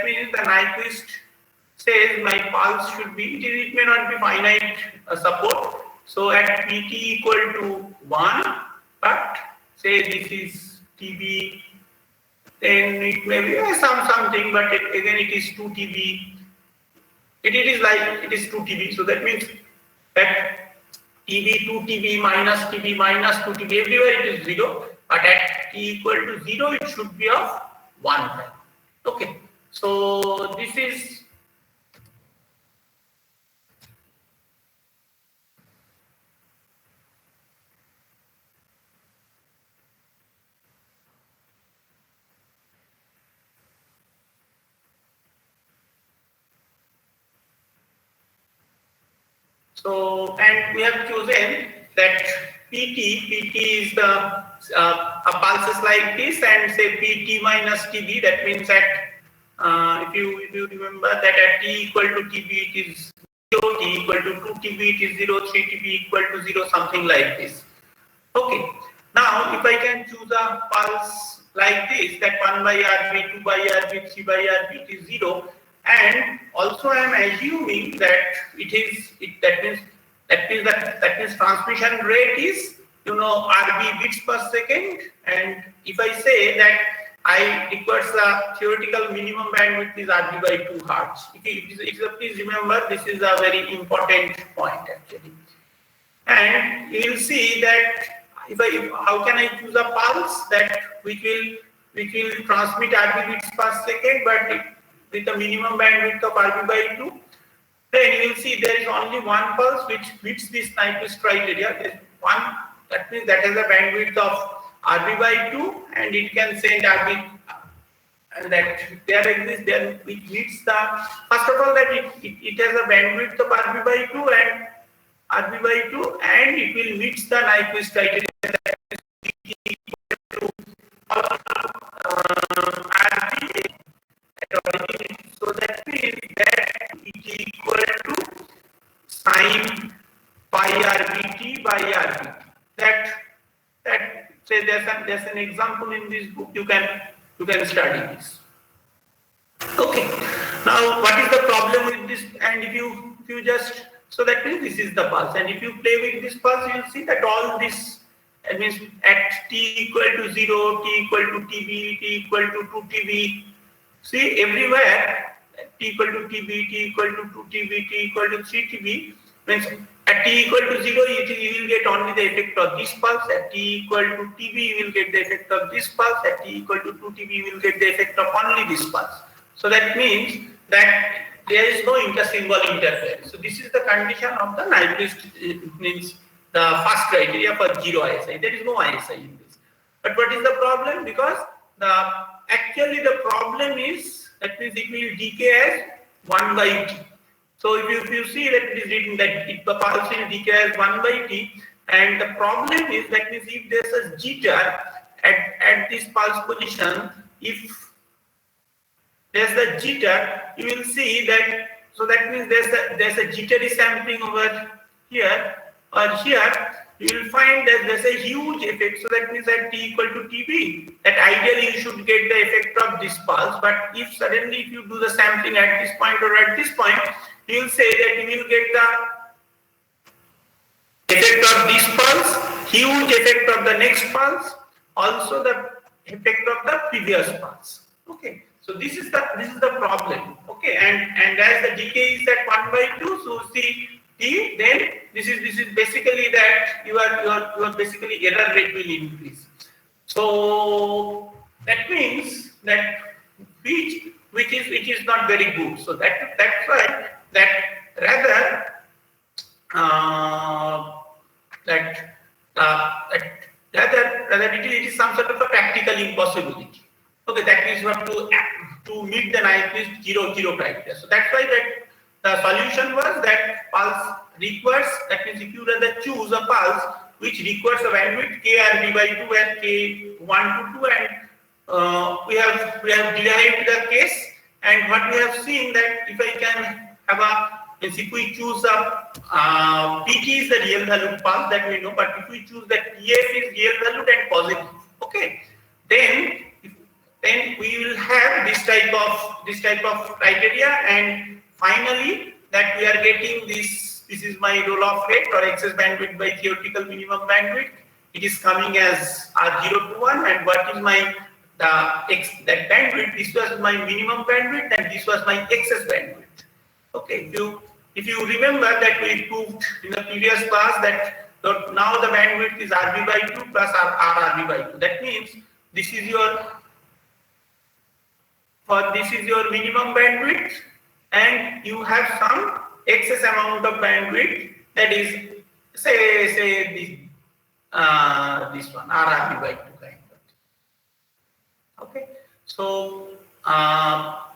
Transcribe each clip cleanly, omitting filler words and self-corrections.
that means the Nyquist says my pulse should be, it may not be finite support. So at Pt equal to 1, but say this is TB, then it may be something, but again it is 2 TB. It is like it is 2 TB. So that means that TB, 2 TB, minus TB, minus 2 TB, everywhere it is 0. But at T equal to 0, it should be of 1 value. Okay. So this is so, and we have chosen that PT is the a pulses like this, and say PT minus TB. That means that if you remember that at T equal to TB it is 0, T equal to 2 TB it is 0, 3 TB equal to 0, something like this. Okay. Now, if I can choose a pulse like this, that 1 by RB, 2 by RB, 3 by RB, it is 0. And also I am assuming that that means transmission rate is RB bits per second. And if I say that I requires the theoretical minimum bandwidth is RB by 2 hertz. Please remember, this is a very important point actually. And you will see that how can I choose a pulse that which will transmit RB bits per second, but with a minimum bandwidth of RB by 2, then you will see there is only one pulse which meets this Nyquist criteria. There is one, that means that has a bandwidth of RB by 2, and it can send RB, and that there exists, then it meets the, first of all, that it has a bandwidth of RB by 2 and RB by 2, and it will meet the Nyquist criteria, that is equal to RB. So that means that it is equal to sine pi RBT by RBT. That say there's an example in this book. You can study this. Okay. Now, what is the problem with this? And if you just, so that means this is the pulse. And if you play with this pulse, you will see that all this, that means at T equal to 0, T equal to TB, T equal to 2 TB. See, everywhere T equal to TB, T equal to 2 TB, T equal to 3 TB, means at T equal to 0, you will get only the effect of this pulse. At T equal to TB, you will get the effect of this pulse. At T equal to 2 TB, you will get the effect of only this pulse. So that means that there is no intersymbol interference. So this is the condition of the Nyquist, means the first criteria for 0 ISI. There is no ISI in this. But what is the problem? Because actually the problem is, that means it will decay as 1 by T. So if you see that it is written that the pulse will decay as 1 by T, and the problem is, that means if there is a jitter at this pulse position, if there is the jitter, you will see that, so that means there's a jittery sampling over here or here. You will find that there's a huge effect. So that means at T equal to TB, that ideally you should get the effect of this pulse. But if suddenly if you do the sampling at this point or at this point, you will say that you will get the effect of this pulse, huge effect of the next pulse, also the effect of the previous pulse. Okay. So this is the problem. Okay. And as the decay is at 1 by 2, so see T, then this is basically that your basically error rate will increase. So that means that which is not very good. So that's why that rather it is some sort of a practical impossibility. Okay, that means you have to meet the Nyquist 0 criteria. So that's why that the solution was that pulse requires, that means if you rather choose a pulse which requires a bandwidth KRB by 2 and K1 to 2, and we have derived the case, and what we have seen that if I can have if we choose a PT is the real valued pulse, that we know, but if we choose that TF is real valued and positive, okay, then then we will have this type of criteria, and finally that we are getting this is my roll-off rate or excess bandwidth by theoretical minimum bandwidth. It is coming as R0 to 1, and what is my that bandwidth? This was my minimum bandwidth and this was my excess bandwidth. Okay, if you remember that we proved in the previous class that now the bandwidth is RB by 2 plus RB by 2. That means this is your minimum bandwidth, and you have some excess amount of bandwidth, that is say this one RB by 2 kind of. Okay, so now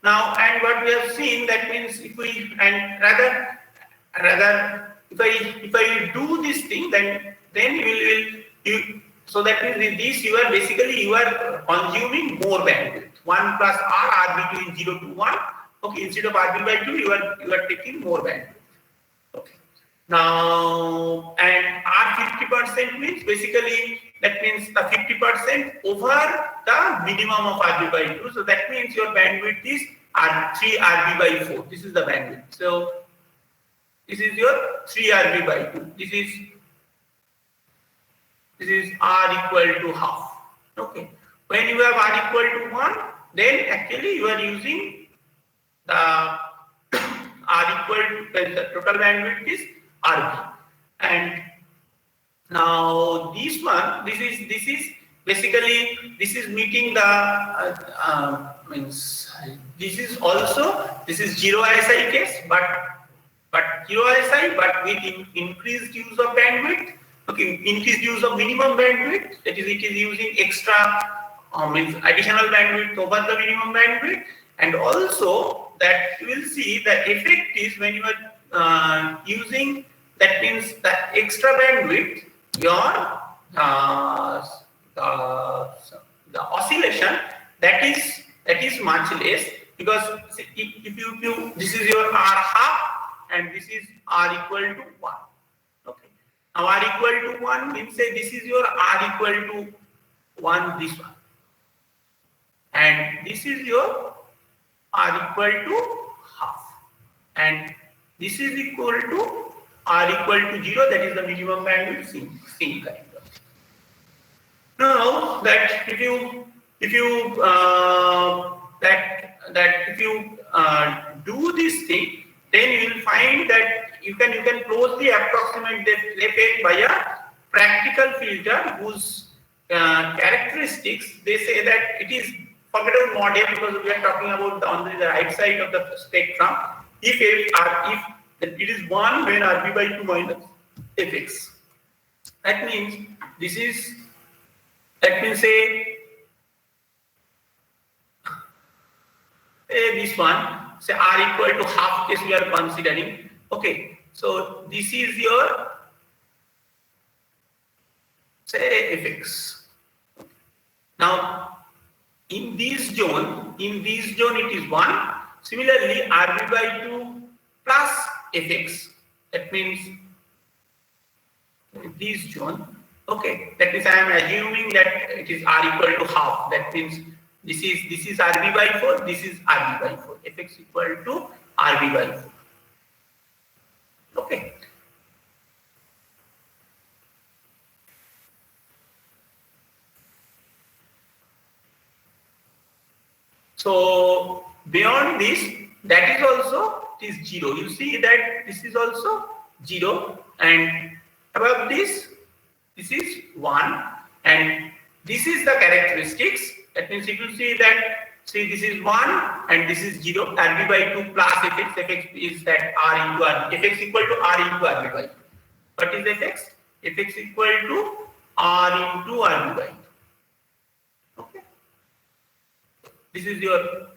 and what we have seen, that means if we rather if I do this thing, then you so that means this you are consuming more bandwidth. 1 plus RB2 in 0 to 1. Okay, instead of RB by 2, you are taking more bandwidth. Okay. Now and R50% means basically that means the 50% over the minimum of RB by 2. So that means your bandwidth is 3 RB by 4. This is the bandwidth. So this is your 3 RB by 2. This is R equal to half. Okay. When you have R equal to 1, then actually you are using the R equal to the total bandwidth is RB. And now this one, this is basically this is meeting the this is 0 RSI case, but 0 RSI, but with increased use of bandwidth. Okay, increased use of minimum bandwidth, that is, it is using extra additional bandwidth over the minimum bandwidth, and also that you will see the effect is when you are using, that means the extra bandwidth, your the oscillation that is much less, because if you this is your R half and this is R equal to 1. Okay. Now R equal to 1 means say this is your R equal to 1, this one, and this is your R equal to half, and this is equal to R equal to 0, that is the minimum bandwidth, same kind of. Now that if you do this thing, then you will find that you can closely approximate the effect by a practical filter whose characteristics, they say that it is, forget about model because we are talking about on the right side of the spectrum. If it is 1 when RB by 2 minus fx, that means this is, that means say this one, say R equal to half case we are considering. Okay, so this is your say fx. Now in this zone it is 1. Similarly, RB by 2 plus fx, that means this zone. Okay, that means I am assuming that it is R equal to half. That means this is RB by 4, this is RB by 4. Fx equal to RB by 4. Okay. So beyond this, that is also, it is 0. You see that this is also 0, and above this is 1, and this is the characteristics. That means if you see that, see this is 1 and this is 0, RB by 2 plus fx. Fx is that R into RB. Fx equal to R into RB by 2. What is fx? Fx equal to R into RB by 2. Okay. This is your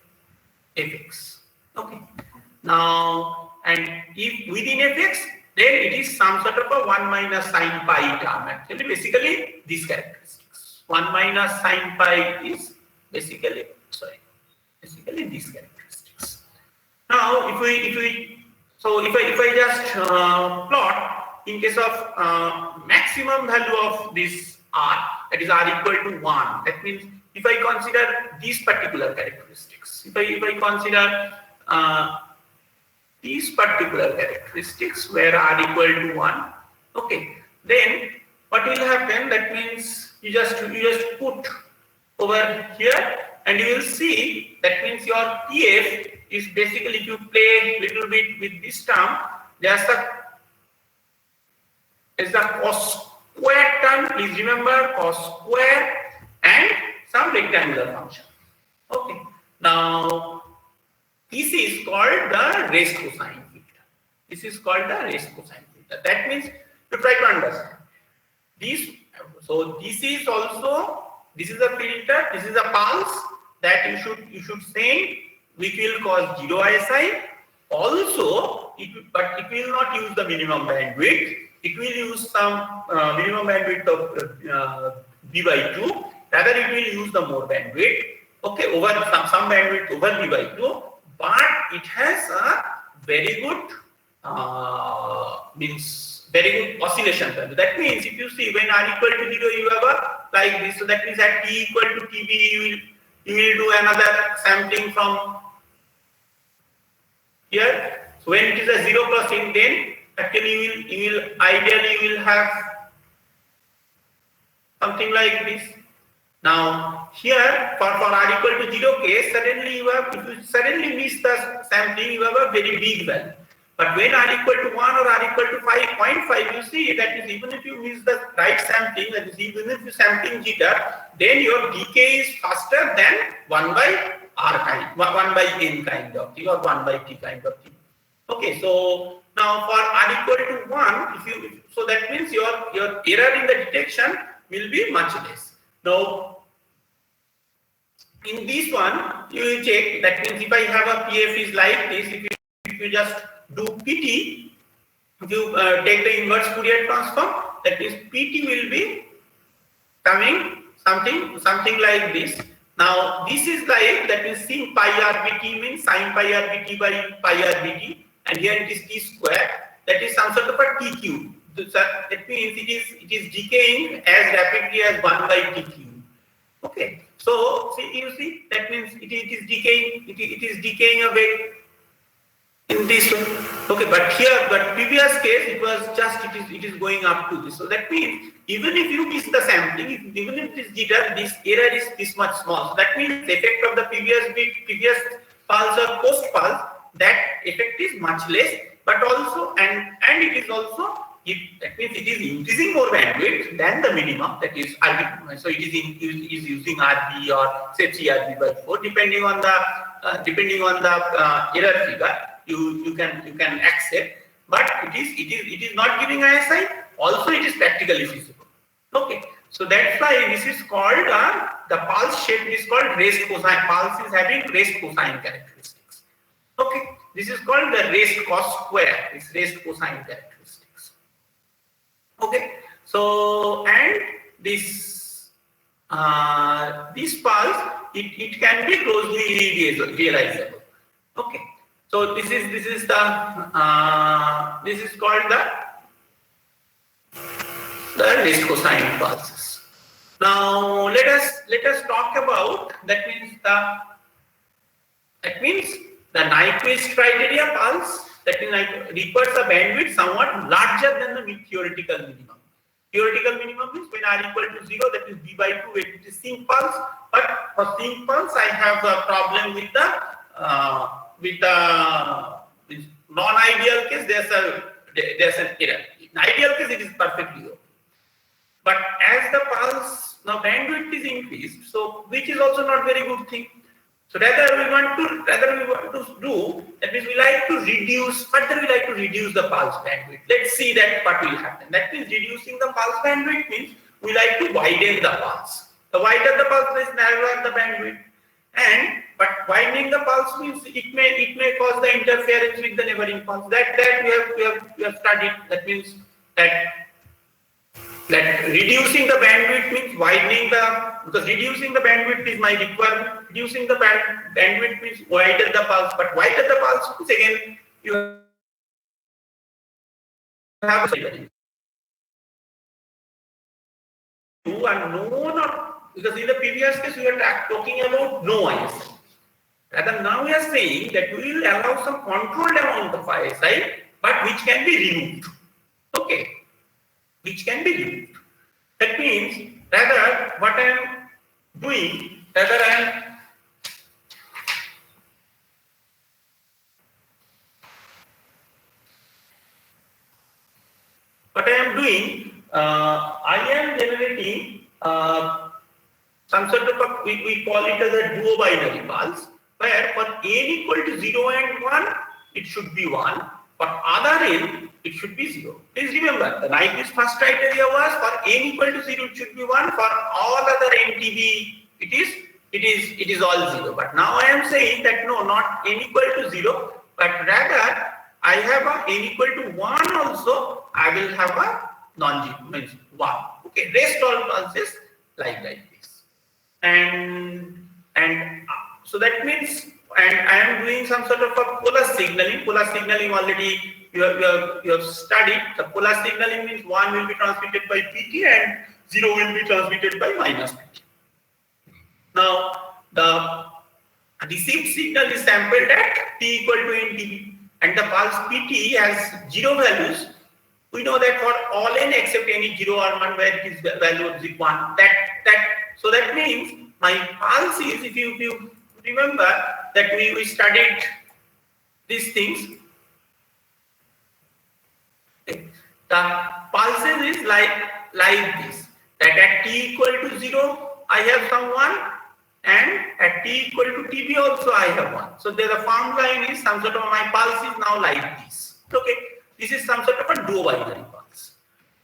fx. Okay. Now, and if within fx, then it is some sort of a 1 minus sin pi term. Actually, basically these characteristics. 1 minus sin pi is basically these characteristics. Now, if I just plot in case of maximum value of this R, that is R equal to 1. That means if I consider these particular characteristics, if I consider these particular characteristics where r equal to 1, okay, then what will happen? That means you just put over here and you will see that means your PF is basically, if you play little bit with this term, there's the cos square term. Please remember cos square and some rectangular function. Okay. Now this is called the raised cosine theta. This is called the raised cosine theta. That means to try to understand this. So this is also, this is a filter, this is a pulse that you should send, which will cause 0 ISI. Also, but it will not use the minimum bandwidth. It will use some minimum bandwidth of b by 2. Rather, it will use the more bandwidth. Okay, over some bandwidth over b by 2. But it has a very good very good oscillation value. That means if you see when r equal to 0, you have a like this. So that means at t equal to tb, you will do another sampling from here. So when it is a 0 crossing, then actually you will ideally you will have something like this. Now here for r equal to 0 case, suddenly you have, if you suddenly miss the sampling, you have a very big value. But when r equal to 1 or r equal to 5.5, you see that is even if you miss the right sampling, that is even if you sampling jitter, then your decay is faster than 1 by r kind, 1 by n kind of thing or 1 by t kind of thing. Okay, so now for r equal to 1, so that means your error in the detection will be much less. Now in this one, you will check, that means if I have a PF is like this, if you just do PT, if you take the inverse Fourier transform, that is PT will be coming something like this. Now this is like, that is sin pi RBT means sin pi RBT by pi RBT, and here it is t square, that is some sort of a t cube. That means it is decaying as rapidly as 1 by t cube. Okay, so see, you see that means it is decaying, it is decaying away in this way. Okay, but previous case it was just it is going up to this. So that means even if you miss the sampling, even if it is jitter, this error is this much small. So that means the effect of the previous pulse or post pulse, that effect is much less. But also and it is also, that means it is increasing more bandwidth than the minimum, that is RB. So it is using RB or say CRB by 4, depending on the error figure. You can accept, but it is not giving ISI. Also, it is practically feasible. Okay, so that's why this is called the pulse shape is called raised cosine. Pulse is having raised cosine characteristics. Okay, this is called the raised cos square. It's raised cosine characteristics. Okay, so and this pulse it can be closely realizable. Okay. So this is called the raised cosine pulses. Now let us talk about, that means the Nyquist criteria pulse, that means requires a bandwidth somewhat larger than the theoretical minimum. Theoretical minimum is when r equal to 0, that is b by 2, when it is sync pulse. But for sync pulse, I have a problem with the non-ideal case. There's an error. In ideal case, it is perfectly okay. But as the pulse now bandwidth is increased, so which is also not very good thing. So rather we want to do, that means we like to reduce the pulse bandwidth. Let's see that what will happen. That means reducing the pulse bandwidth means we like to widen the pulse. The wider the pulse is narrower the bandwidth. But widening the pulse means it may cause the interference with the neighboring pulse. That we have studied. That means that reducing the bandwidth means widening because reducing the bandwidth is my requirement. Reducing the bandwidth means widen the pulse, but widen the pulse means again you have a known or because in the previous case we were talking about no ISI. Rather now we are saying that we will allow some controlled amount of ISI, but which can be removed. Okay, which can be removed. That means rather what I am doing, rather I am I am generating some sort of a, we call it as a duo binary pulse, where for n equal to 0 and 1, it should be 1. For other n, it should be 0. Please remember, the Nyquist first criteria was for n equal to 0, it should be 1. For all other NTB, it is all 0. But now I am saying that no, not n equal to 0, but rather I have a n equal to 1 also, I will have a non-zero, means 1. Okay, rest all pulses like this. And so that means, and I am doing some sort of a polar signaling. Polar signaling already you have studied. The polar signaling means 1 will be transmitted by PT and 0 will be transmitted by minus PT. Now the received signal is sampled at t equal to NTB, and the pulse PT has 0 values. We know that for all n except any 0 or 1 where it is value of 1. So that means my pulse is, if you remember that we studied these things, the pulses is like this, that at t equal to 0 I have some 1, and at t equal to TB also I have 1. So there the form line is some sort of my pulse is now like this. Okay, this is some sort of a duo binary pulse.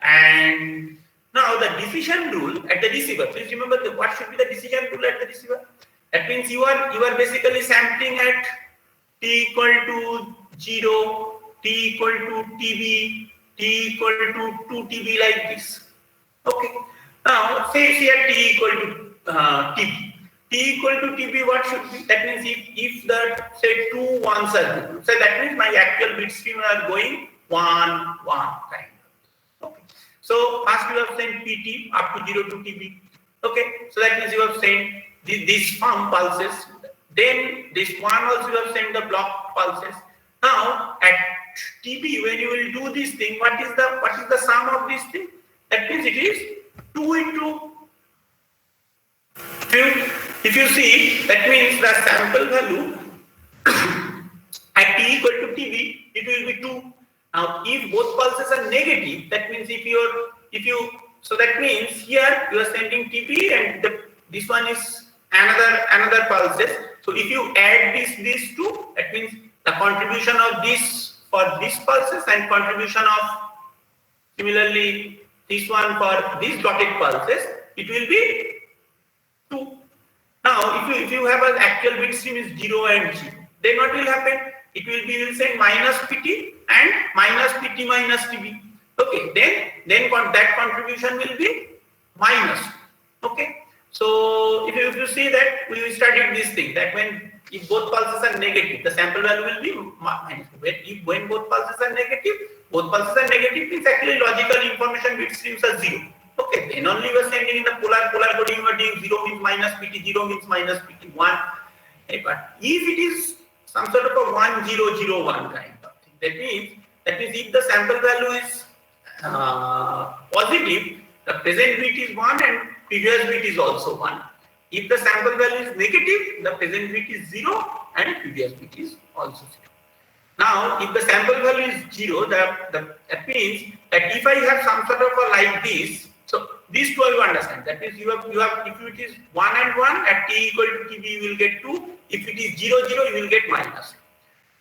And now the decision rule at the receiver. Please remember what should be the decision rule at the receiver. That means you are basically sampling at t equal to 0, t equal to TB, t equal to 2 TB like this. Okay. Now say here t equal to TB. T equal to TB, what should be? That means if the say 2 1s are given, so that means my actual bit stream are going 1 1 kind of. Okay. So first you have sent PT up to 0 to TB. Okay. So that means you have sent these form pulses. Then this one also you have sent the block pulses. Now at TB, when you will do this thing, what is the sum of this thing? That means it is 2 into. If you see, that means the sample value at t equal to TB, it will be 2. Now, if both pulses are negative, that means so that means here you are sending TB and this one is another pulses. So if you add these two, that means the contribution of this for these pulses and contribution of similarly this one for these dotted pulses, it will be 2. Now, if you have an actual bit stream is 0 and 0, then what will happen? It will be, we'll say minus PT and minus PT minus TB. Okay, then that contribution will be minus. Okay, so if you see that we studied this thing, that if both pulses are negative, the sample value will be minus. When both pulses are negative means actually logical information bit streams are 0. Okay, then only we are sending in the polar coding, you are doing 0 means minus PT, 0 means minus PT, 1. Okay, but if it is some sort of a 1 0 0 1 kind of thing, that means if the sample value is positive, the present bit is 1 and previous bit is also 1. If the sample value is negative, the present bit is 0 and previous bit is also 0. Now, if the sample value is 0, that means that if I have some sort of a like this, so these two you understand. That means you have if it is 1 and 1 at t equal to TB you will get 2. If it is 0 0 you will get minus.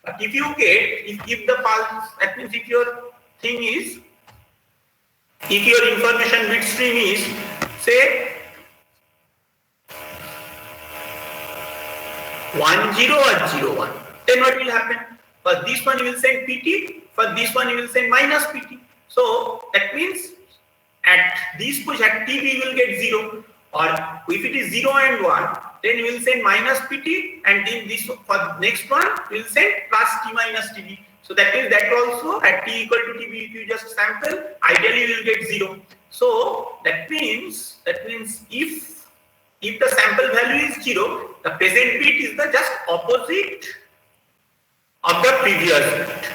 But if you get if the pulse, that means if your thing is, if your information bit stream is say 1 0 or 0 1, then what will happen? For this one you will send PT, for this one you will send minus PT. So that means at this push at TB you will get 0, or if it is 0 and 1, then you will send minus PT, and then this for next one you will send plus T minus TB. So that means that also at T equal to TB, if you just sample, ideally you will get 0. So that means if if the sample value is 0, the present bit is the just opposite of the previous bit.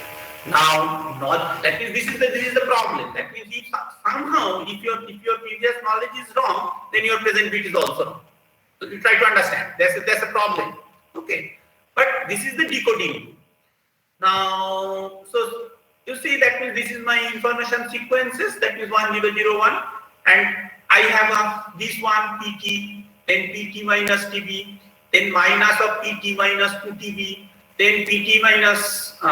Now, not that means this is the problem. That means if somehow if your previous knowledge is wrong, then your present bit is also wrong. So you try to understand. There's a problem. Okay, but this is the decoding. Now, so you see that means this is my information sequences. That means 1 0 0 1, and I have this one PT, then PT minus TB, then minus of PT minus 2 TB, then PT minus 3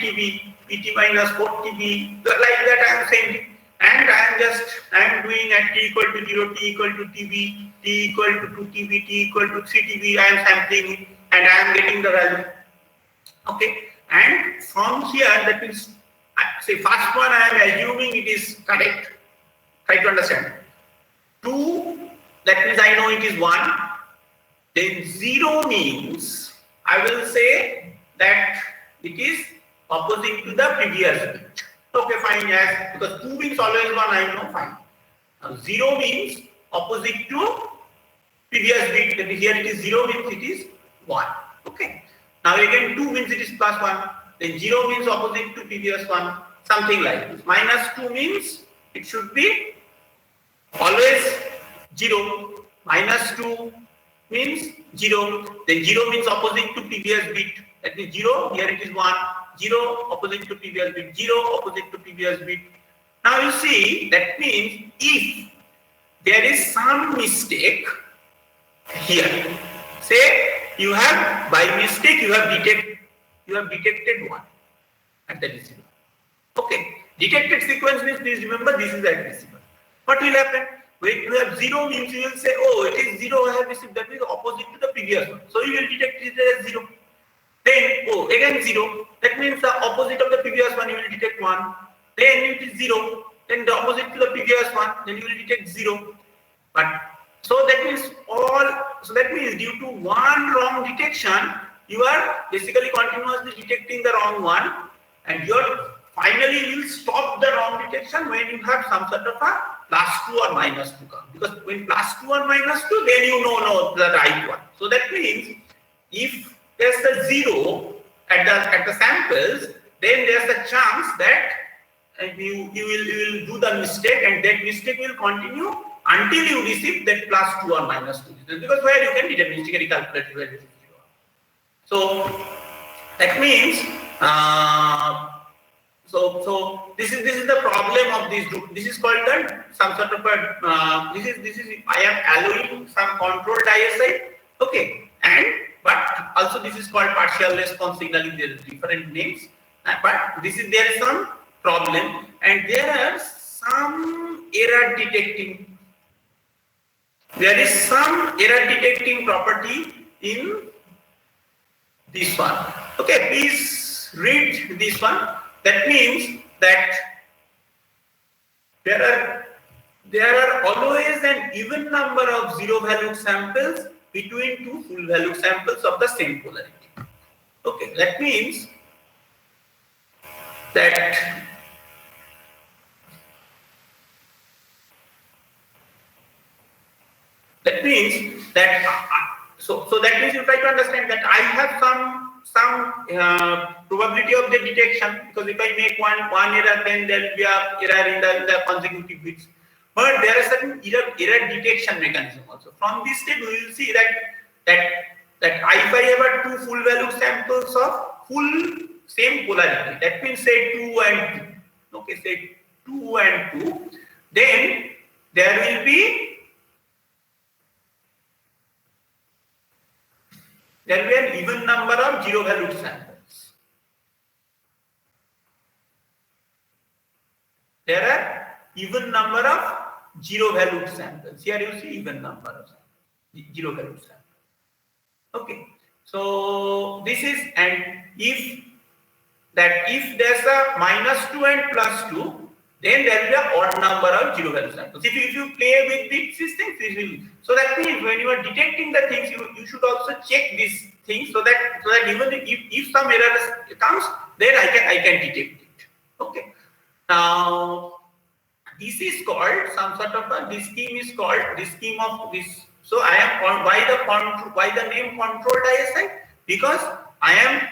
TB, PT minus 4 TB, like that I am saying, and I am doing at t equal to 0, t equal to TB, t equal to 2 TB, t equal to 3 TB, I am sampling and I am getting the value. Okay, and from here, that means, say first one I am assuming it is correct. Try to understand. 2, that means I know it is 1. Then 0 means I will say that it is opposite to the previous bit. Okay, fine, yes, because 2 means always 1, I know, fine. Now 0 means opposite to previous bit, that here it is 0 means it is 1. Okay. Now again 2 means it is plus 1, then 0 means opposite to previous one, something like this. Minus 2 means it should be always 0. Minus 2 means 0. Then 0 means opposite to previous bit. That means 0, here it is 1. 0 opposite to previous bit. 0 opposite to previous bit. Now you see, that means if there is some mistake here, say you have by mistake you have detected 1 at the receiver. Okay, detected sequence means, please remember, this is at receiver. What will happen? When you have 0 means you will say, oh, it is 0 I have received, that is opposite to the previous one. So you will detect it as 0. Then, oh, again 0, that means the opposite of the previous one, you will detect 1. Then it is 0, then the opposite to the previous one, then you will detect 0. But so that means due to one wrong detection, you are basically continuously detecting the wrong one, and finally you will stop the wrong detection when you have some sort of a plus 2 or minus 2 come. Because when plus 2 or minus 2, then you know the right one. So that means if there's a 0 at the samples, then there's a chance that you will do the mistake, and that mistake will continue until you receive that plus 2 or minus 2. Because where you can deterministically calculate where it is 0. So that means so this is the problem of this group. This is called some sort of a this is I am allowing some controlled ISI. Okay, but also this is called partial response signaling. There are different names, but there is some problem, and there are some error detecting. There is some error detecting property in this one. Okay, please read this one. That means that there are always an even number of zero-valued samples between two full-valued samples of the same polarity. Okay, that means that so that means you try to understand that I have some probability of the detection, because if I make one error, then there will be a error in the consecutive bits. But there is certain error detection mechanism also. From this step, we will see that if I have two full value samples of full same polarity, that means say 2 and 2. Okay, say 2 and 2, then there will be an even number of zero-valued samples. There are even number of zero-valued samples. Here you see even number of zero-valued samples. Okay. So this is, and if there's a -2 and +2, then there will be an odd number of zero-valued samples. If you play with these things, this will. So that means when you are detecting the things, you should also check these things so that even if some error comes, then I can detect it. Okay. Now this is called some sort of this scheme of this So I am why the name controlled ISI? Because I am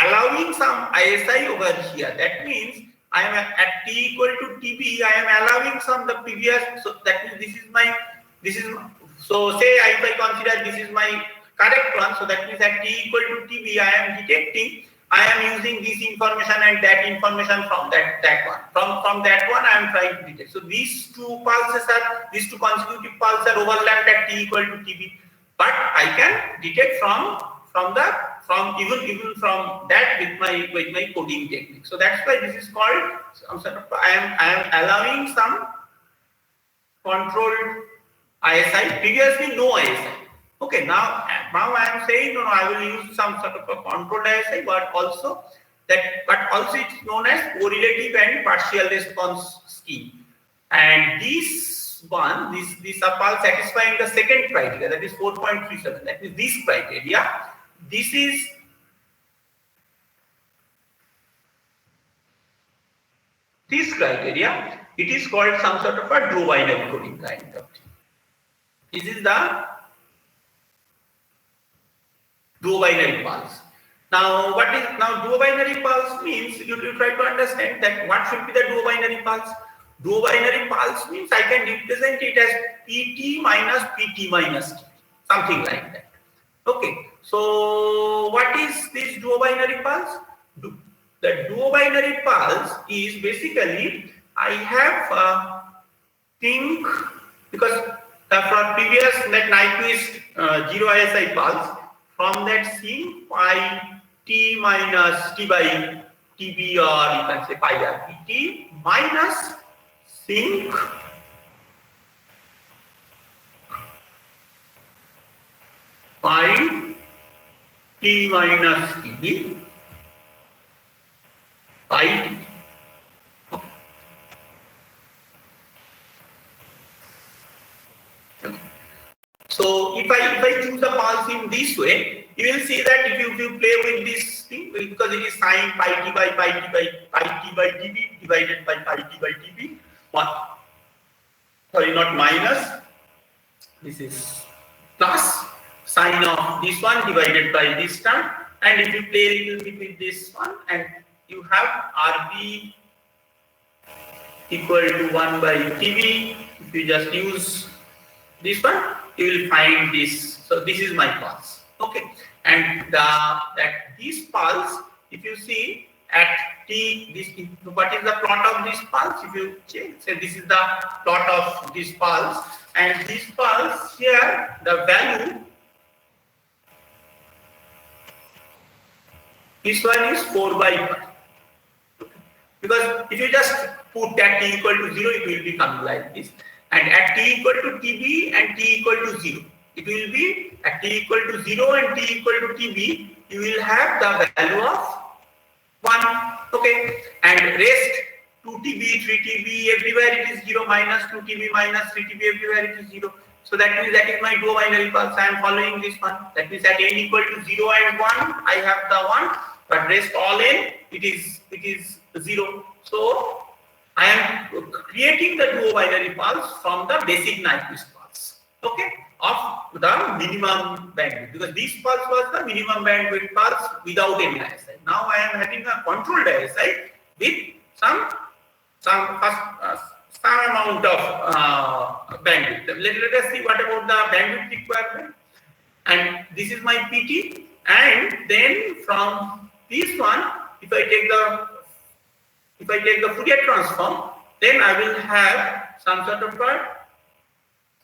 allowing some ISI over here. That means I am at t equal to TB. I am allowing some the previous. So that means this is so say if I consider this is my correct one. So that means at t equal to TB, I am detecting. I am using this information and that information from that one. From that one, I am trying to detect. So these two consecutive pulses are overlapped at t equal to TB. But I can detect from even from that with my coding technique. So that's why this is called some sort of I am allowing some controlled ISI. Previously no ISI. Okay, now I am saying no, I will use some sort of a controlled ISI, but also it's known as correlative and partial response scheme. And these are all satisfying the second criteria, that is 4.37. That means this criteria. This is this criteria. It is called some sort of a dual binary coding kind of thing. This is the dual binary pulse. Now, dual binary pulse means you try to understand that what should be the dual binary pulse. Dual binary pulse means I can represent it as PT minus PT minus T, something like that. Okay, so what is this dual binary pulse? The dual binary pulse is basically I have think because from previous that Nyquist zero ISI pulse, from that scene pi t minus t by TB, or you can say pi RPT minus sync pi t minus TB pi t. So if I choose the pulse in this way, you will see that if you play with this thing, because it is sine pi t by pi t by pi t by TB divided by pi t by TB, sorry, not minus, this is plus sine of this one divided by this term, and if you play a little bit with this one, and you have RB equal to 1 by TB. If you just use this one, you will find this. So this is my pulse. Okay, and this pulse, if you see at t, what is the plot of this pulse? If you check, say this is the plot of this pulse, and this pulse here, the value, this one is 4 by pi. Because if you just put at t equal to 0, it will become like this. And at t equal to TB and t equal to 0, it will be at t equal to 0 and t equal to TB, you will have the value of 1. Okay. And rest 2TB, 3TB, everywhere it is 0, minus 2TB, minus 3TB, everywhere it is 0. So that means that is my dual binary pulse. I am following this one. That means at n equal to 0 and 1, I have the 1, but rest all n, it is 0. So I am creating the dual binary pulse from the basic Nyquist pulse, okay, of the minimum bandwidth, because this pulse was the minimum bandwidth pulse without any ISI. Now I am having a controlled ISI with some amount of bandwidth. Let us see what about the bandwidth requirement. And this is my PT, and then from this one, if I take the Fourier transform, then I will have some sort of a,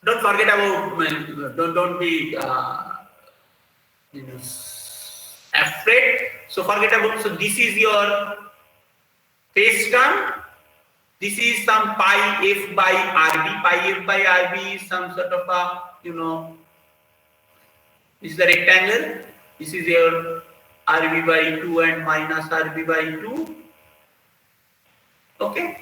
don't forget about, don't be afraid. So forget about, so this is your phase term. This is some pi f by RB. Pi f by RB is some sort of a, this is the rectangle. This is your RB by 2 and minus RB by 2. Okay.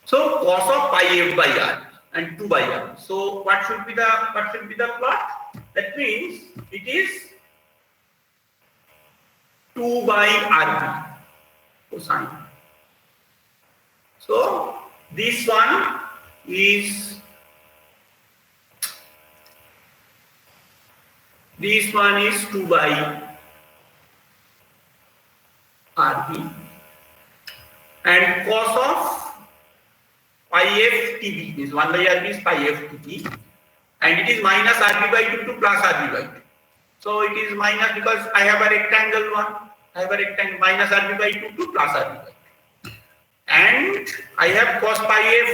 So cos of pi f by RB and 2 by RB. So what should be the plot? That means it is 2 by RB cosine. So this one is This one is 2 by RB, and cos of pi f TB is 1 by RB is pi f TB, and it is minus RB by 2 to plus RB by 2. So it is minus because I have a rectangle one. I have a rectangle minus RB by 2 to plus RB by 2. And I have cos pi f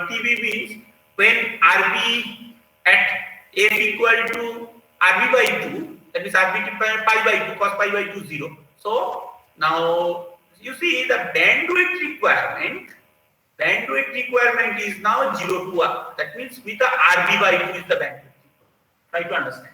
TB means when RB at f equal to RB by 2, that means RB pi by 2, cos pi by 2 0. So now you see the bandwidth requirement is now 0 to 1. That means with the RB by 2 is the bandwidth. Try to understand.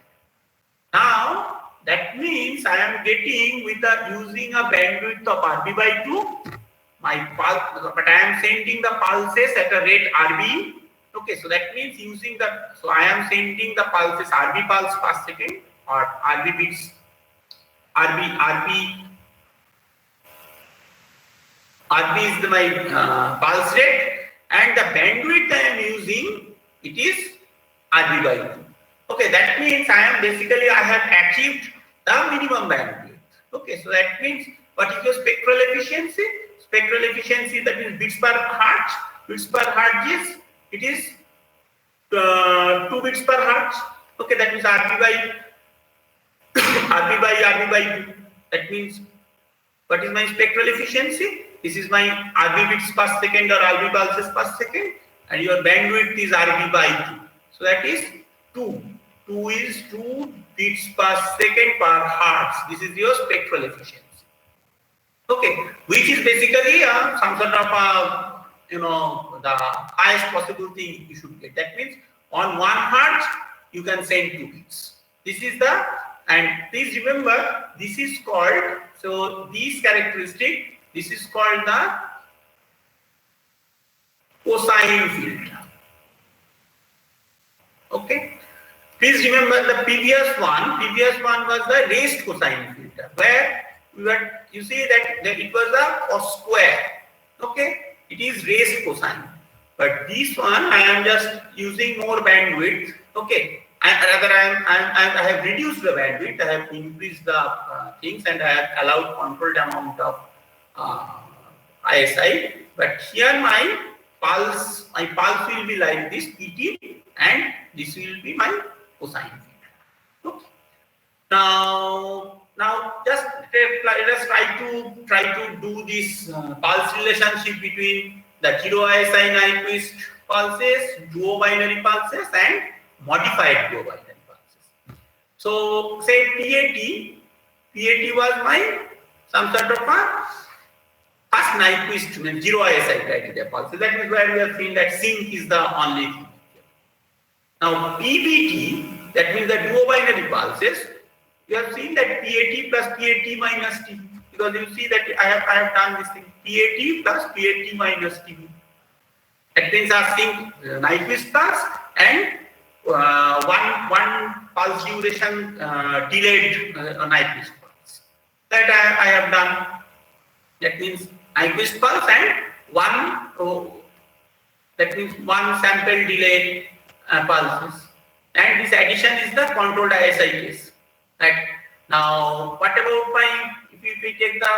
Now that means I am getting with the using a bandwidth of RB by 2, my pulse, but I am sending the pulses at a rate RB. Okay, so that means using the, so I am sending the pulses RB pulse per second or RB bits, RB is my pulse rate, and the bandwidth I am using, it is RB by 2. Okay, that means I have achieved the minimum bandwidth. Okay, so that means what is your spectral efficiency? Spectral efficiency, that is bits per hertz. Bits per hertz is, it is 2 bits per hertz. Okay, that means RB by 2. That means what is my spectral efficiency? This is my RB bits per second or RB pulses per second, and your bandwidth is RB by 2. So that is 2. 2 is 2 bits per second per hertz. This is your spectral efficiency. Okay, which is basically some sort of the highest possible thing you should get. That means on 1 hertz you can send 2 bits. This is the, and please remember this is called, so these characteristic, this is called the cosine filter. Okay, please remember the previous one was the raised cosine filter, where you see that it was a cos square. Okay, it is raised cosine, but this one I am just using more bandwidth. Okay, I have reduced the bandwidth, I have increased the things, and I have allowed controlled amount of ISI. But here my pulse will be like this PT, and this will be my cosine filter. Okay. Now just let us try to do this pulse relationship between the 0 ISI Nyquist pulses, duobinary pulses, and modified duobinary pulses. So say PAT was my some sort of a first Nyquist 0 ISI criteria pulses. That is where we have seen that sync is the only thing. Now PBT, that means the duobinary pulses, you have seen that PAT plus PAT minus TB, because you see that I have done this thing, PAT plus PAT minus TB. That means our sync Nyquist pulse and one pulse duration delayed Nyquist pulse. That I have done. That means Nyquist pulse and that means one sample delay pulses. And this addition is the controlled ISI case. Right. Now, what about if we take the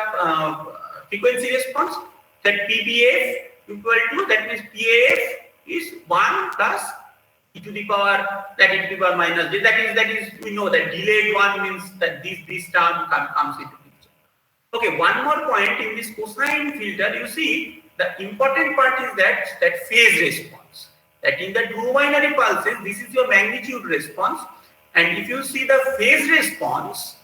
frequency response, that PBF equal to, that means PAF is 1 plus e to the power minus j. That is we know that delayed one means that this term comes into picture. Okay, one more point in this cosine filter, you see the important part is that phase response. That in the duobinary pulses, this is your magnitude response. And if you see the phase response,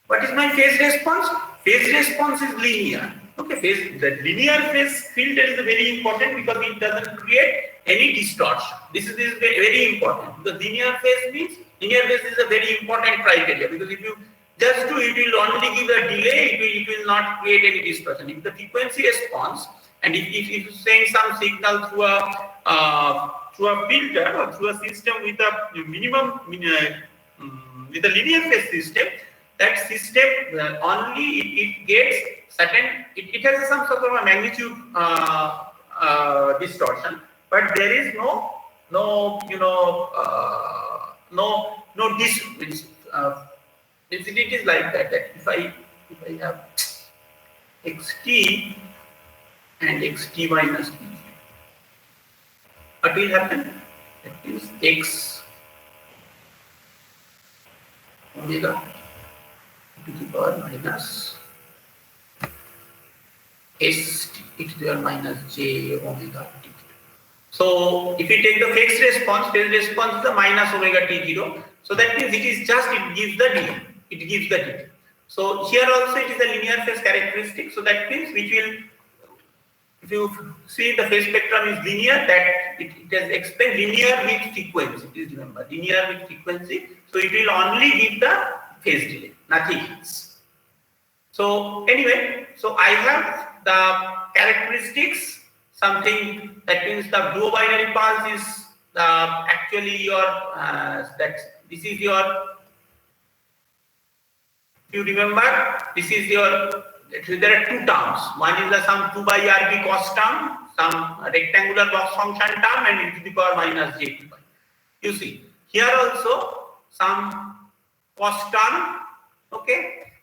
what is my phase response? Phase response is linear. Okay, the linear phase filter is very important because it doesn't create any distortion. This is very important. The linear phase is a very important criteria, because if you just do it will only give a delay, it will not create any distortion. If the frequency response, and if you send some signal through a filter or through a system with a minimum with a linear phase system, that system only it gets certain, it has some sort of a magnitude distortion, but there is no no this means it is like that if I have xt and xt minus t, what will happen? That is x omega to the power minus s e to the power minus j omega t. So if you take the phase response is the minus omega t0. So that means it gives the d. It gives the d. So here also it is a linear phase characteristic. So that means which will, if you see the phase spectrum is linear, that it has explained linear with frequency. Please remember, linear with frequency. So it will only give the phase delay, nothing else. So anyway, so I have the characteristics. Something that means the duobinary pulse is actually your this is your. If you remember, this is your. There are two terms. One is the some 2 by RB cos term, some rectangular box function term, and e to the power minus j t pi. You see here also some cos term, okay,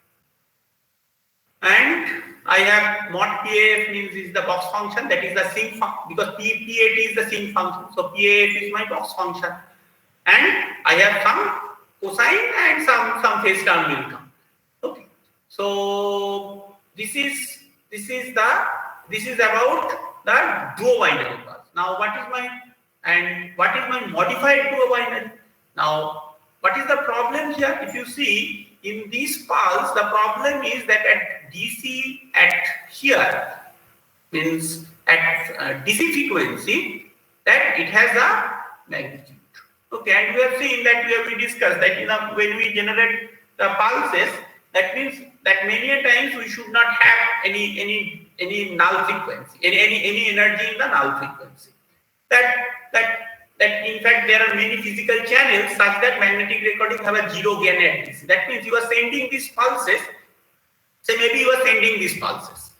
and I have mod PAF means is the box function, that is the sinc function, because PAT is the sinc function, so PAF is my box function, and I have some cosine and some phase term will come. Okay, so this is about the duobinary pulse. Now what is my modified duobinary? Now what is the problem here? If you see in this pulse, the problem is that at DC at here means at DC frequency that it has a magnitude. Okay, and we have seen that we discussed that when we generate the pulses, that means that many a times we should not have any null frequency, any energy in the null frequency. That in fact there are many physical channels such that magnetic recording have a zero gain at DC. That means you are sending these pulses. Say maybe you are sending these pulses.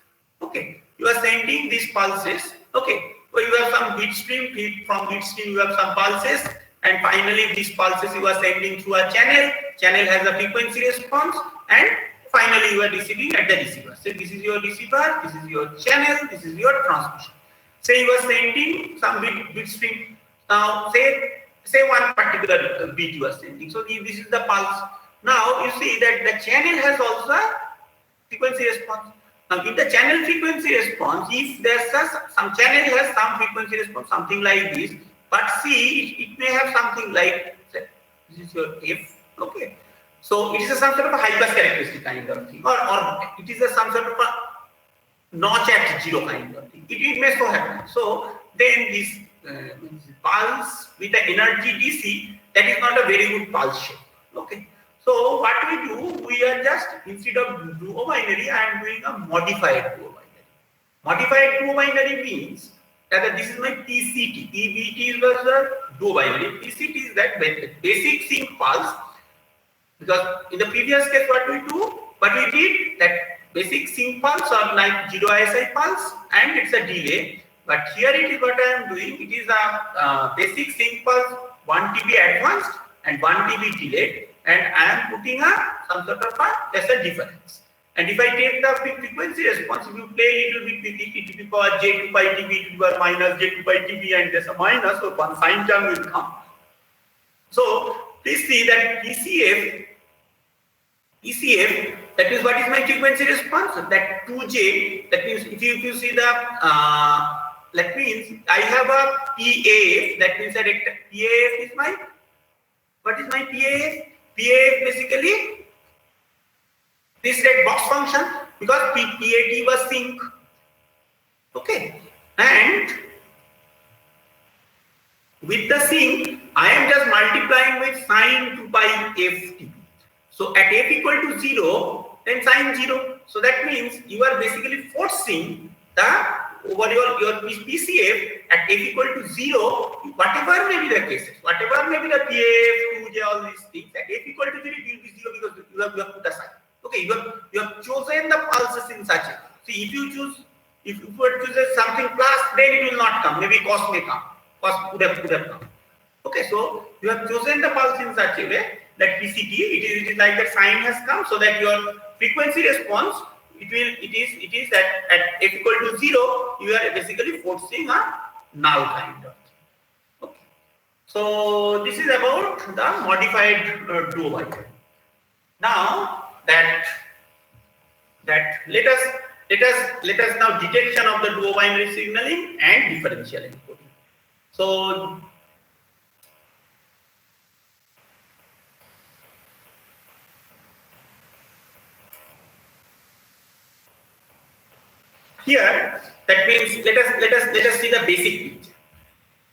Okay, you are sending these pulses. Okay, so you have some bit stream. From bit stream you have some pulses, and finally these pulses you are sending through a channel. Channel has a frequency response, and finally you are receiving at the receiver. So this is your receiver. This is your channel. This is your transmission. Say you are sending some bit stream. Now say one particular bit you are sending. So this is the pulse. Now you see that the channel has also a frequency response. Now in the channel frequency response, if there's some channel has some frequency response, something like this, but see it may have something like, say, this is your F. Okay. So it is some sort of a high pass characteristic kind of thing, or it is some sort of a notch at zero kind of thing. It may so happen. So then this pulse with the energy DC, that is not a very good pulse shape. Okay. So what we do, we are just, instead of duobinary, I am doing a modified duobinary. Modified duobinary means that this is my PCT. PBT is the duobinary. PCT is that basic sinc pulse. Because in the previous case, what we did that basic sinc pulse or like 0 ISI pulse, and it's a delay. But here it is what I am doing. It is a basic sinc pulse 1 dB advanced and 1 dB delayed, and I am putting some sort of a difference. And if I take the frequency response, if you play a little bit with it, it will be power j2 pi dB, to the power minus j2 pi dB, and there's a minus, so one sine term will come. So please see that ECF, that is what is my frequency response, that 2J, that means if you see the, that means I have a PAF, that means a PAF is my, what is my PAF? PAF basically, this red box function, because PAT was sinc, okay, and with the sinc, I am just multiplying with sine 2 pi ft. So at f equal to 0, then sine 0. So that means you are basically forcing the over your PCF at f equal to 0, whatever may be the cases, whatever may be the PAF, 2J, all these things, at f equal to 0, it will be 0 because you have put aside. Okay, you have chosen the pulses in such a. See, if you choose something plus, then it will not come. Maybe cos may come. Cos would have come. Okay, so you have chosen the pulse in such a way that PCT, it is like the sign has come, so that your frequency response, it is that at f equal to 0, you are basically forcing a null kind of thing. Okay. So this is about the modified duo-binary. Now that let us now detection of the duo-binary signaling and differential encoding. So here, that means let us see the basic bit.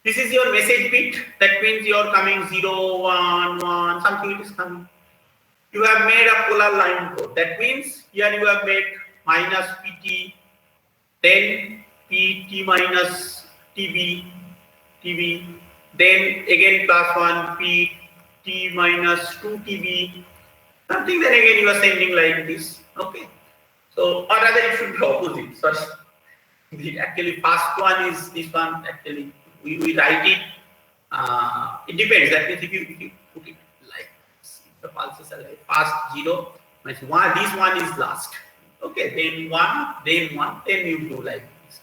This is your message bit. That means you are coming 0, 1, 1, something it is coming. You have made a polar line code. That means here you have made minus PT, then PT minus TB, then again plus 1 PT minus 2 TB, something. Then again you are sending like this. Okay. So, or rather it should be opposite. Sorry. The actually first one is this one. Actually, we write it. It depends. That means if you put it like this, the pulses are like first 0, means 1. This one is last. Okay. Then 1, then 1, then you do like this.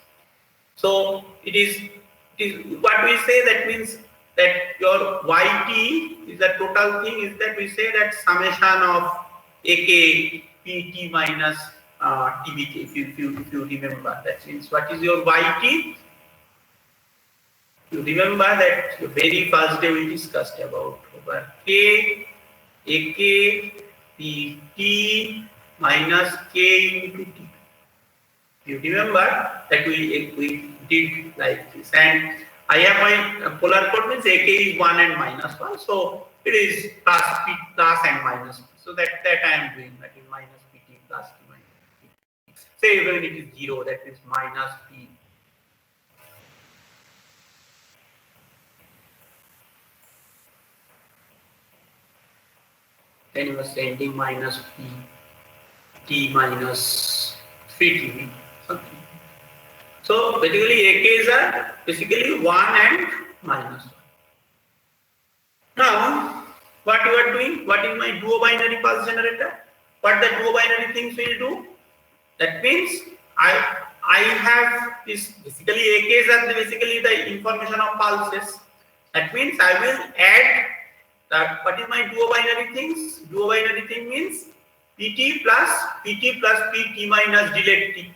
So it is what we say. That means that your YT is the total thing. Is that we say that summation of AK PT minus TBK, if you remember. That means what is your YT? You remember that the very first day we discussed about over K, AK, PT minus K into T. You remember that we did like this, and I have my polar code means AK is 1 and minus 1, so it is plus and minus. So that I am doing, that is minus PT plus T minus T. Say when it is 0, that is minus P. Then you are sending minus P, T minus 3 TB, something. So basically AKs are basically 1 and minus 1. Now, what you are doing? What is my duo-binary pulse generator? What the duo-binary things will do? That means I have this, basically AKs are basically the information of pulses. That means I will add that. What is my duo-binary things? Duo-binary thing means PT plus PT minus delayed T.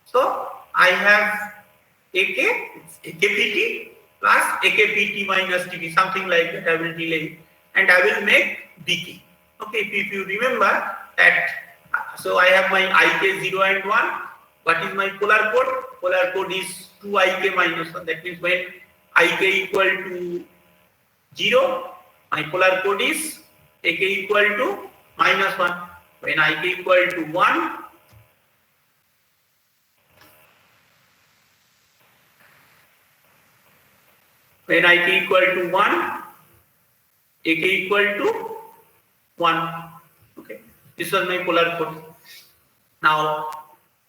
So I have AKPT plus AKPT minus TB, something like that. I will delay and I will make BK. Okay, if you remember that, so I have my IK 0 and 1. What is my polar code? Polar code is 2IK minus 1. That means when IK equal to 0, my polar code is AK equal to minus 1. When IK equal to 1, when IK equal to 1, AK equal to 1. Okay, this was my polar code. Now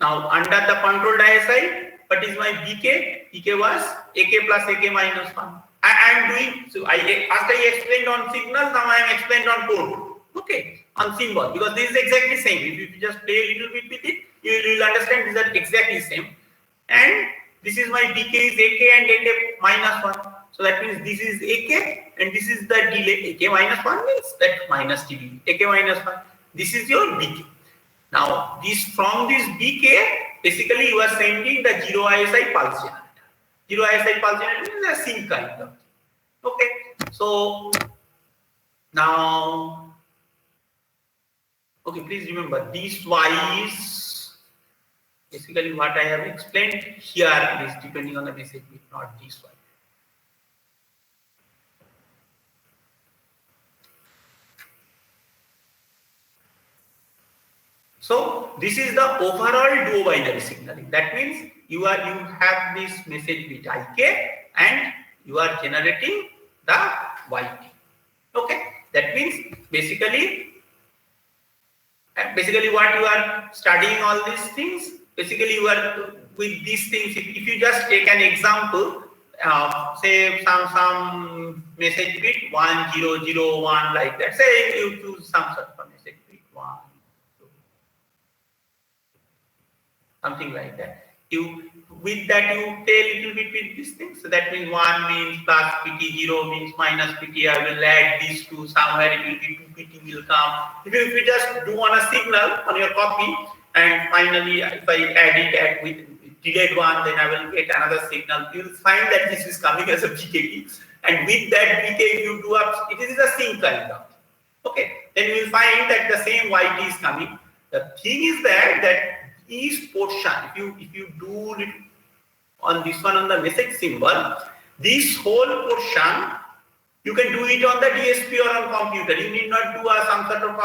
under the control diacide, what is my BK? BK was AK plus AK minus 1. I am doing, so after I explained on signal, now I am explained on code. Okay, on symbol, because this is exactly same. If you just play a little bit with it, you will understand these are exactly same. And this is my BK is AK and AK minus 1. So that means this is AK and this is the delay. AK minus 1 means that minus TB. AK minus 1. This is your BK. Now this, from this BK, basically you are sending the 0 ISI pulse generator. 0 ISI pulse generator is a sync kind of thing. Okay. So now, okay, please remember these Y is basically what I have explained here is depending on the message bit, not this Y. So this is the overall duo-binary signaling. That means you have this message bit IK and you are generating the YT. Okay, that means basically what you are studying all these things. Basically, you are with these things. If you just take an example, say some message bit 1001 like that. Say you choose some sort of a message bit 1, 2, something like that. You with that you play a little bit with this thing. So that means 1 means plus PT, 0 means minus PT. I will add these two somewhere. It will be 2 PT will come. If you just do on a signal on your copy, and finally if I add it with delayed one, then I will get another signal. You will find that this is coming as a BKT, and with that BK you do up. It is a sync kind of. Okay, then you will find that the same YT is coming. The thing is that each portion, if you do it on this one on the message symbol, this whole portion you can do it on the DSP or on computer. You need not do some sort of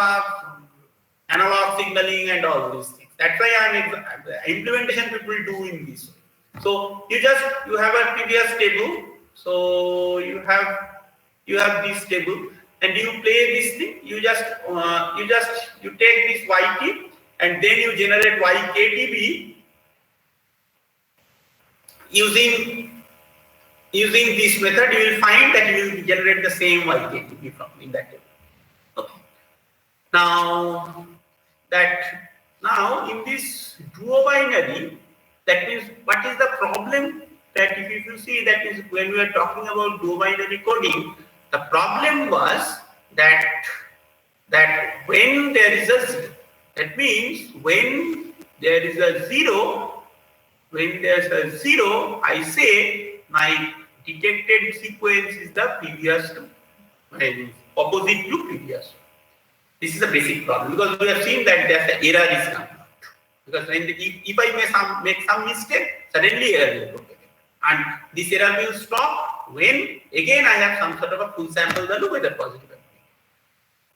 analog signaling and all these things. That's why implementation people do in this way. So you have a previous table. So you have this table, and you play this thing. You take this YT, and then you generate YKTB using this method. You will find that you will generate the same YKTB from in that table. Okay. Now in this duobinary, that means what is the problem? That if you see, that is when we are talking about duobinary coding, the problem was that when there is a zero, that means when there is a zero, I say my detected sequence is the previous to, opposite to previous. This is a basic problem, because we have seen that the error is coming out. Because if I make some mistake, suddenly error will go. And this error will stop when again I have some sort of a full sample value, whether positive or negative.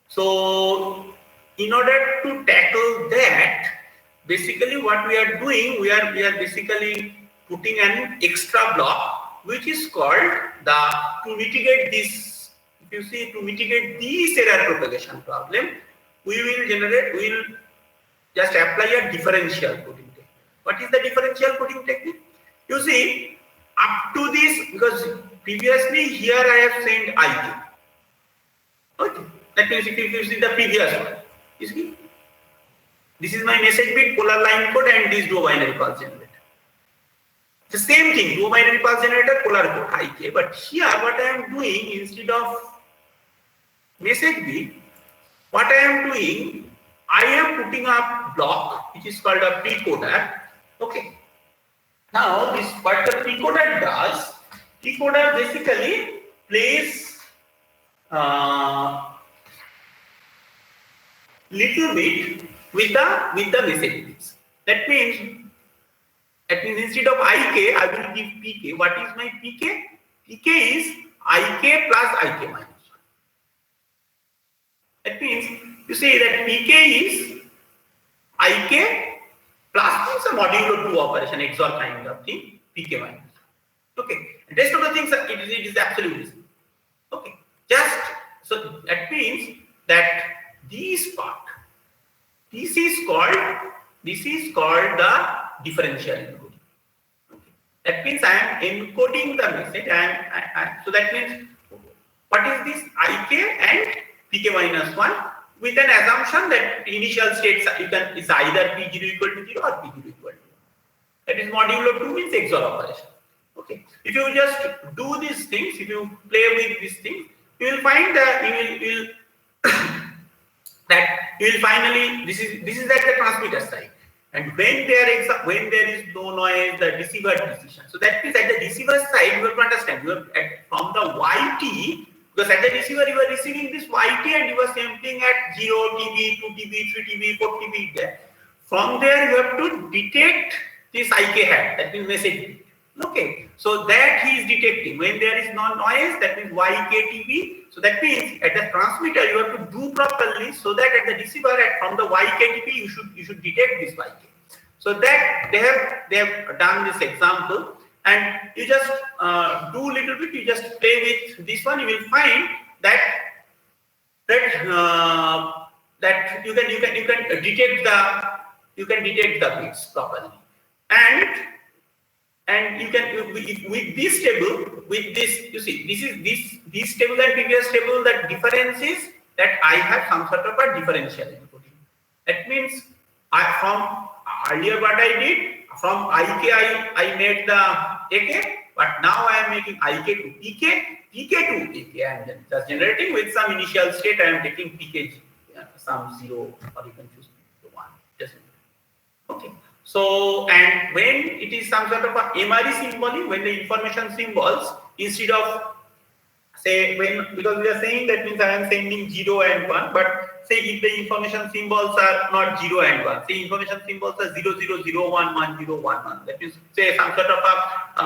So in order to tackle that, basically what we are doing, we are basically putting an extra block which is called to mitigate this. If you see, to mitigate this error propagation problem, we will just apply a differential coding technique. What is the differential coding technique? You see, up to this, because previously here I have sent IK. Okay, that means if you see the previous one, you see, this is my message bit, polar line code, and this duobinary pulse generator. The same thing, duobinary pulse generator, polar code, IK. But here, what I am doing, instead of message bit, what I am doing, I am putting a block which is called a precoder. Okay. Now, what the precoder does, precoder basically plays little bit with the message bits. That means instead of IK, I will give PK. What is my PK? PK is IK plus IK minus 1. That means you say that PK is IK plus a modulo 2 operation, XOR kind of thing, PK minus 1. Okay. The rest of the things it is absolutely simple. Okay. So that means that this part, this is called the differential encoding. Okay. That means I am encoding the message, so that means what is this IK and PK minus 1 with an assumption that initial states is either P0 equal to 0 or P0 equal to 1. That is modulo 2 means XOR operation. Okay. If you just do these things, if you play with these things, you will find that you will finally, this is at the transmitter side, and when there is no noise, the receiver decision. So that means at the receiver side, you have to understand, you are from the YT, because at the receiver you are receiving this YT and you are sampling at 0 TB, 2 TB, 3 TB, 4 TB there. From there you have to detect this IK hat, that means message. Okay, so that he is detecting when there is no noise, that means YKTB. So that means at the transmitter you have to do properly, so that at the receiver from the YKTB you should detect this YK. So that they have done this example, and you just do little bit. You just play with this one. You will find that you can detect the bits properly. And and you can with this table, with this, you see, this table and previous table, that difference is that I have some sort of a differential encoding. That means from earlier what I did, from IK I made the AK, but now I am making IK to PK, PK to AK, and then just generating with some initial state. I am taking PK, some 0, or you can choose 1. Just okay. So, and when it is some sort of a MRE symbol, when the information symbols, instead of say when, because we are saying that means I am sending 0 and 1, but say if the information symbols are not 0 and 1, say information symbols are 0 0 0 1 1 0 1 1, that means say some sort of a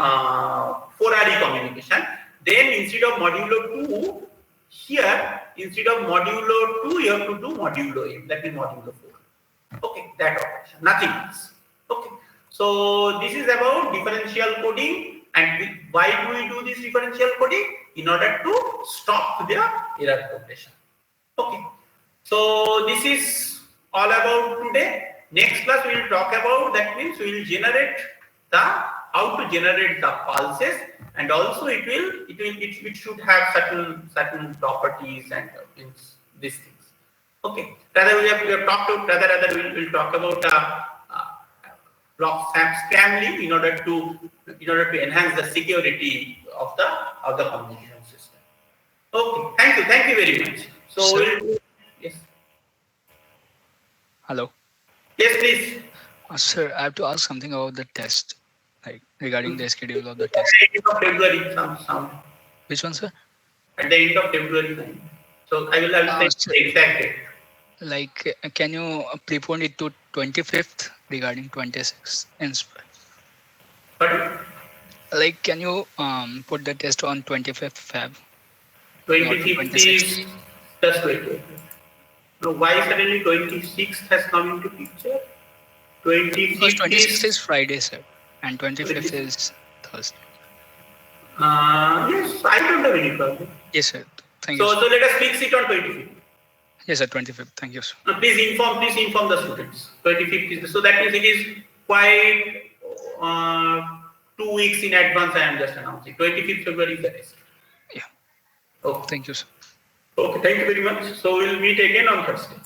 4RE communication, then instead of modulo 2 here, instead of modulo 2 you have to do modulo m, that means modulo 4. Okay, that operation, nothing else. Okay, so this is about differential coding. And why do we do this differential coding? In order to stop the error progression. Okay, so this is all about today. Next class we will talk about, that means we will generate the, how to generate the pulses, and also it should have certain properties and these things. Okay, rather we have talked about, rather we'll talk about block scrambling in order to enhance the security of the communication system. Okay, thank you very much. So yes. Hello. Yes, please. Sir, I have to ask something about the test, like regarding the schedule of the test. At the end of February, some. Which one, sir? At the end of February. So I will say the exact date. Like, can you prepone it to 25th regarding 26th instead? Pardon? Like, can you put the test on 25th Feb? 25th is just wait. No, why suddenly 26th has come into picture? 26th is Friday, sir, and 25th is Thursday. Yes, I don't have any problem. Yes, sir. Thank you. So let us fix it on 25th. Yes, sir, 25th. Thank you, sir. Please inform the students. 25th is, so that means it is quite 2 weeks in advance. I am just announcing 25th February is the test. Yeah. Okay. Thank you, sir. Okay, thank you very much. So we'll meet again on Thursday.